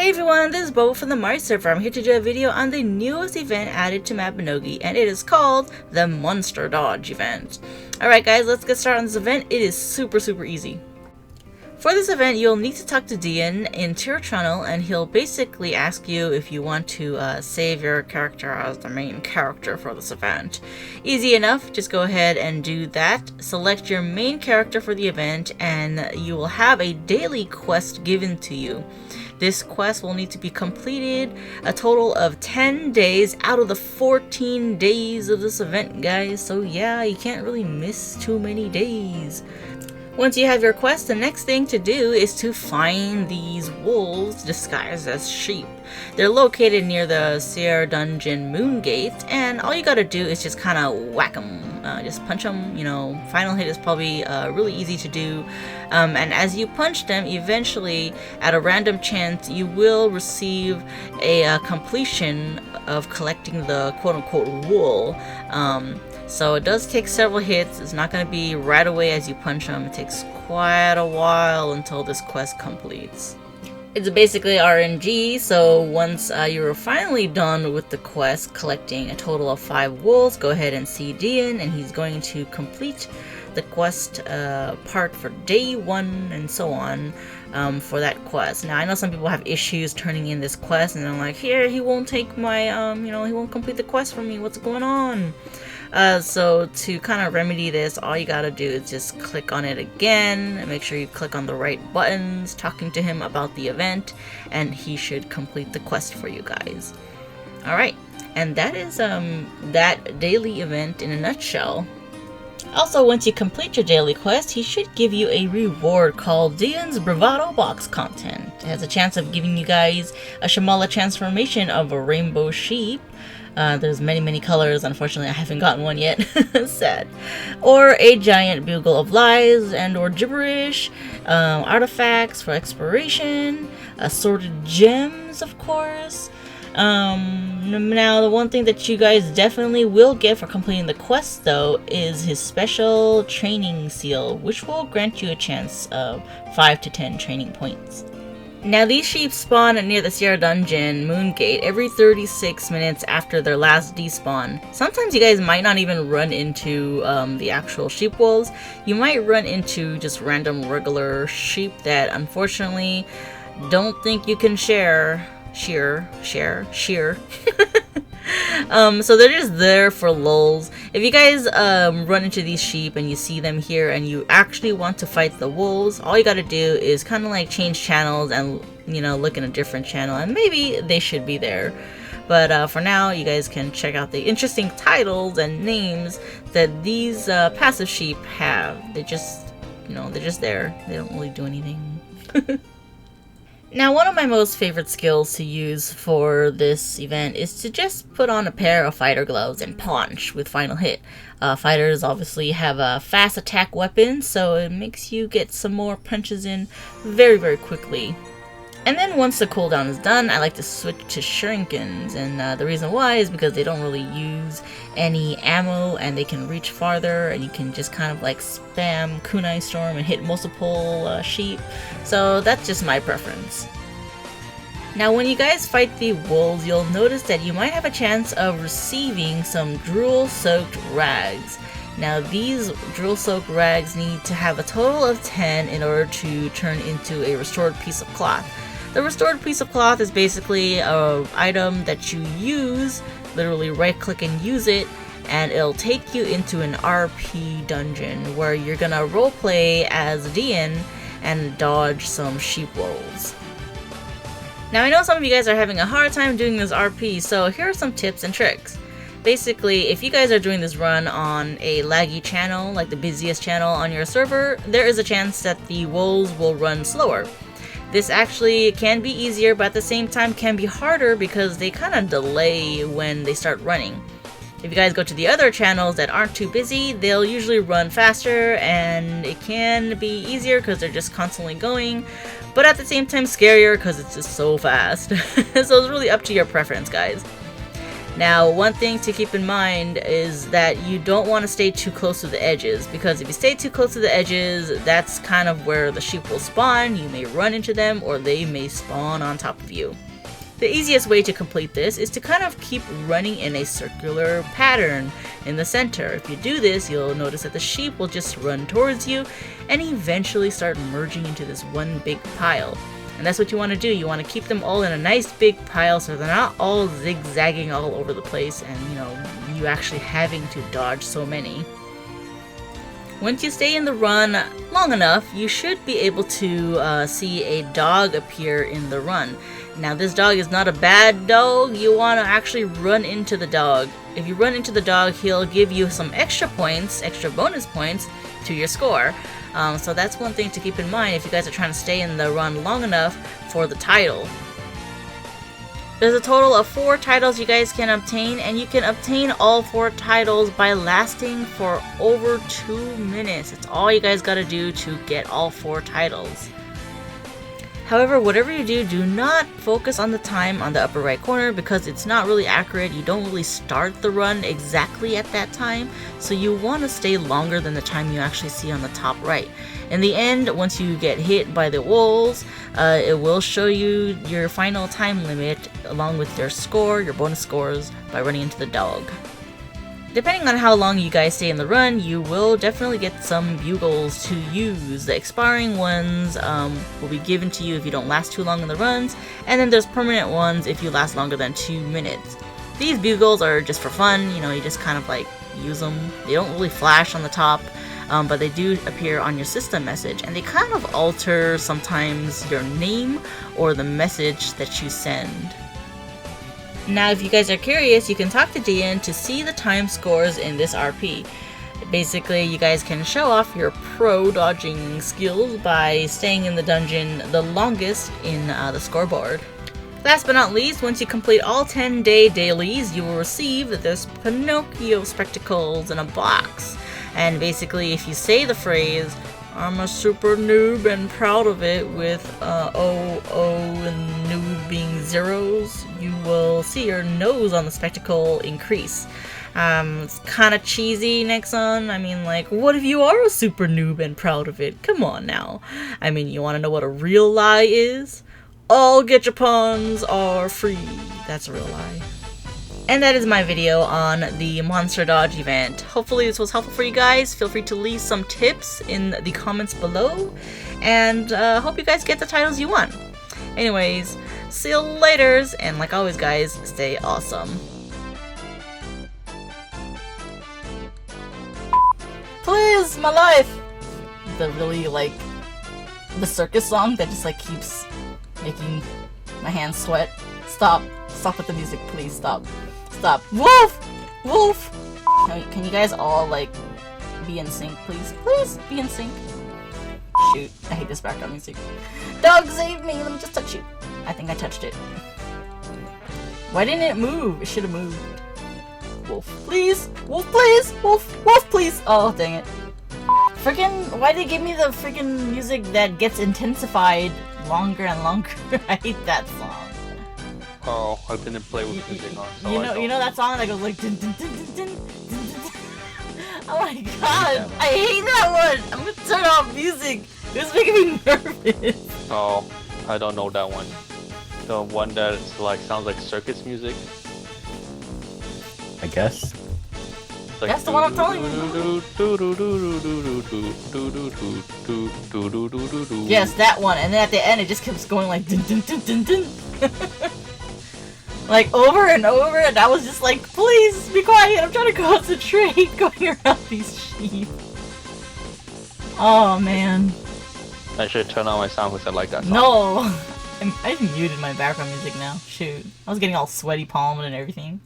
Hey everyone, this is Bobo from the Mars server. I'm here to do a video on the newest event added to Mabinogi, and it is called the Monster Dodge event. Alright guys, let's get started on this event. It is super easy. For this event, you'll need to talk to Dian into your channel, and he'll basically ask you if you want to save your character as the main character for this event. Easy enough, just go ahead and do that. Select your main character for the event, and you will have a daily quest given to you. This quest will need to be completed a total of 10 days out of the 14 days of this event, guys. So yeah, you can't really miss too many days. Once you have your quest, the next thing to do is to find these wolves disguised as sheep. They're located near the Sierra Dungeon Moon Gate, and all you gotta do is just kind of whack them. Just punch them, you know. Final hit is probably really easy to do. And as you punch them, eventually, at a random chance, you will receive a completion of collecting the quote-unquote wool. So it does take several hits. It's not going to be right away as you punch them. It takes quite a while until this quest completes. It's basically RNG, so once you're finally done with the quest collecting a total of 5 wolves, go ahead and see Dian, and he's going to complete the quest part for day 1 and so on for that quest. Now I know some people have issues turning in this quest, and I'm like, here, he won't take my, he won't complete the quest for me, what's going on? So to kind of remedy this, all you gotta do is just click on it again, and make sure you click on the right buttons, talking to him about the event, and he should complete the quest for you guys. Alright, and that is that daily event in a nutshell. Also, once you complete your daily quest, he should give you a reward called Dian's Bravado Box Content. It has a chance of giving you guys a Shamala transformation of a rainbow sheep. There's many colors. Unfortunately, I haven't gotten one yet. Sad. Or a giant bugle of lies and or gibberish, artifacts for exploration, assorted gems, of course. Now, the one thing that you guys definitely will get for completing the quest, though, is his special training seal, which will grant you a chance of 5 to 10 training points. Now, these sheep spawn near the Sierra Dungeon Moon Gate every 36 minutes after their last despawn. Sometimes you guys might not even run into the actual sheep wolves. You might run into just random regular sheep that unfortunately don't think you can shear. So they're just there for lulz. If you guys run into these sheep and you see them here and you actually want to fight the wolves, all you gotta do is kind of like change channels and, you know, look in a different channel, and maybe they should be there. But for now, you guys can check out the interesting titles and names that these passive sheep have. They just, you know, they're just there. They don't really do anything. Now, one of my most favorite skills to use for this event is to just put on a pair of fighter gloves and punch with final hit. Fighters obviously have a fast attack weapon, so it makes you get some more punches in very quickly. And then once the cooldown is done, I like to switch to shurinkens, and the reason why is because they don't really use any ammo and they can reach farther, and you can just kind of like spam kunai storm and hit multiple sheep. So that's just my preference. Now, when you guys fight the wolves, you'll notice that you might have a chance of receiving some drool-soaked rags. Now, these drool-soaked rags need to have a total of 10 in order to turn into a restored piece of cloth. The restored piece of cloth is basically an item that you use, literally right-click and use it, and it'll take you into an RP dungeon where you're gonna roleplay as Dian and dodge some sheep wolves. Now, I know some of you guys are having a hard time doing this RP, so here are some tips and tricks. Basically, if you guys are doing this run on a laggy channel, like the busiest channel on your server, there is a chance that the wolves will run slower. This actually can be easier, but at the same time can be harder because they kind of delay when they start running. If you guys go to the other channels that aren't too busy, they'll usually run faster, and it can be easier because they're just constantly going, but at the same time scarier because it's just so fast. So it's really up to your preference, guys. Now, one thing to keep in mind is that you don't want to stay too close to the edges, because if you stay too close to the edges, that's kind of where the sheep will spawn. You may run into them, or they may spawn on top of you. The easiest way to complete this is to kind of keep running in a circular pattern in the center. If you do this, you'll notice that the sheep will just run towards you and eventually start merging into this one big pile. And that's what you want to do. You want to keep them all in a nice big pile so they're not all zigzagging all over the place and, you actually having to dodge so many. Once you stay in the run long enough, you should be able to see a dog appear in the run. Now, this dog is not a bad dog. You want to actually run into the dog. If you run into the dog, he'll give you some extra points, extra bonus points to your score. So that's one thing to keep in mind if you guys are trying to stay in the run long enough for the title. There's a total of 4 titles you guys can obtain, and you can obtain all 4 titles by lasting for over 2 minutes. It's all you guys gotta do to get all 4 titles. However, whatever you do, do not focus on the time on the upper right corner, because it's not really accurate. You don't really start the run exactly at that time, so you want to stay longer than the time you actually see on the top right. In the end, once you get hit by the wolves, it will show you your final time limit along with your score, your bonus scores, by running into the dog. Depending on how long you guys stay in the run, you will definitely get some bugles to use. The expiring ones will be given to you if you don't last too long in the runs, and then there's permanent ones if you last longer than 2 minutes. These bugles are just for fun, you just kind of like use them. They don't really flash on the top, but they do appear on your system message, and they kind of alter sometimes your name or the message that you send. Now, if you guys are curious, you can talk to DN to see the time scores in this RP. Basically, you guys can show off your pro dodging skills by staying in the dungeon the longest in the scoreboard. Last but not least, once you complete all 10-day dailies, you will receive this Pinocchio spectacles in a box. And basically, if you say the phrase, "I'm a super noob and proud of it," with O and noob being zeros, you will see your nose on the spectacle increase. It's kind of cheesy, Nexon. I mean, like, what if you are a super noob and proud of it? Come on now. I mean, you want to know what a real lie is? All Getcha puns are free. That's a real lie. And that is my video on the Monster Dodge event. Hopefully this was helpful for you guys. Feel free to leave some tips in the comments below. And hope you guys get the titles you want. Anyways, see you laters. And like always, guys, stay awesome. Please, my life! The really, like, the circus song that just, like, keeps making my hands sweat. Stop. Stop with the music, please. Stop. Stop. Wolf! Wolf! Can you guys all, like, be in sync, please? Please be in sync. Shoot. I hate this background music. Dog, save me! Let me just touch you. I think I touched it. Why didn't it move? It should have moved. Wolf, please! Wolf, please! Wolf! Wolf, please! Oh, dang it. Freaking, why did they give me the freaking music that gets intensified longer and longer? I hate that song. Oh, I didn't play with music on. So you know that song that goes like dun, dun, dun, dun, dun, dun, dun. Oh my god, I hate that one! I'm gonna turn off music. It's making me nervous. Oh, I don't know that one. The one that's like sounds like circus music. I guess. Like, that's the one I'm telling you. Yes, that one. And then at the end, it just keeps going like dun dun dun dun dun. Like over and over, and I was just like, please be quiet. I'm trying to concentrate going around these sheep. Oh man. I should turn on my sound because I like that song. No, I muted my background music now. Shoot, I was getting all sweaty palmed and everything.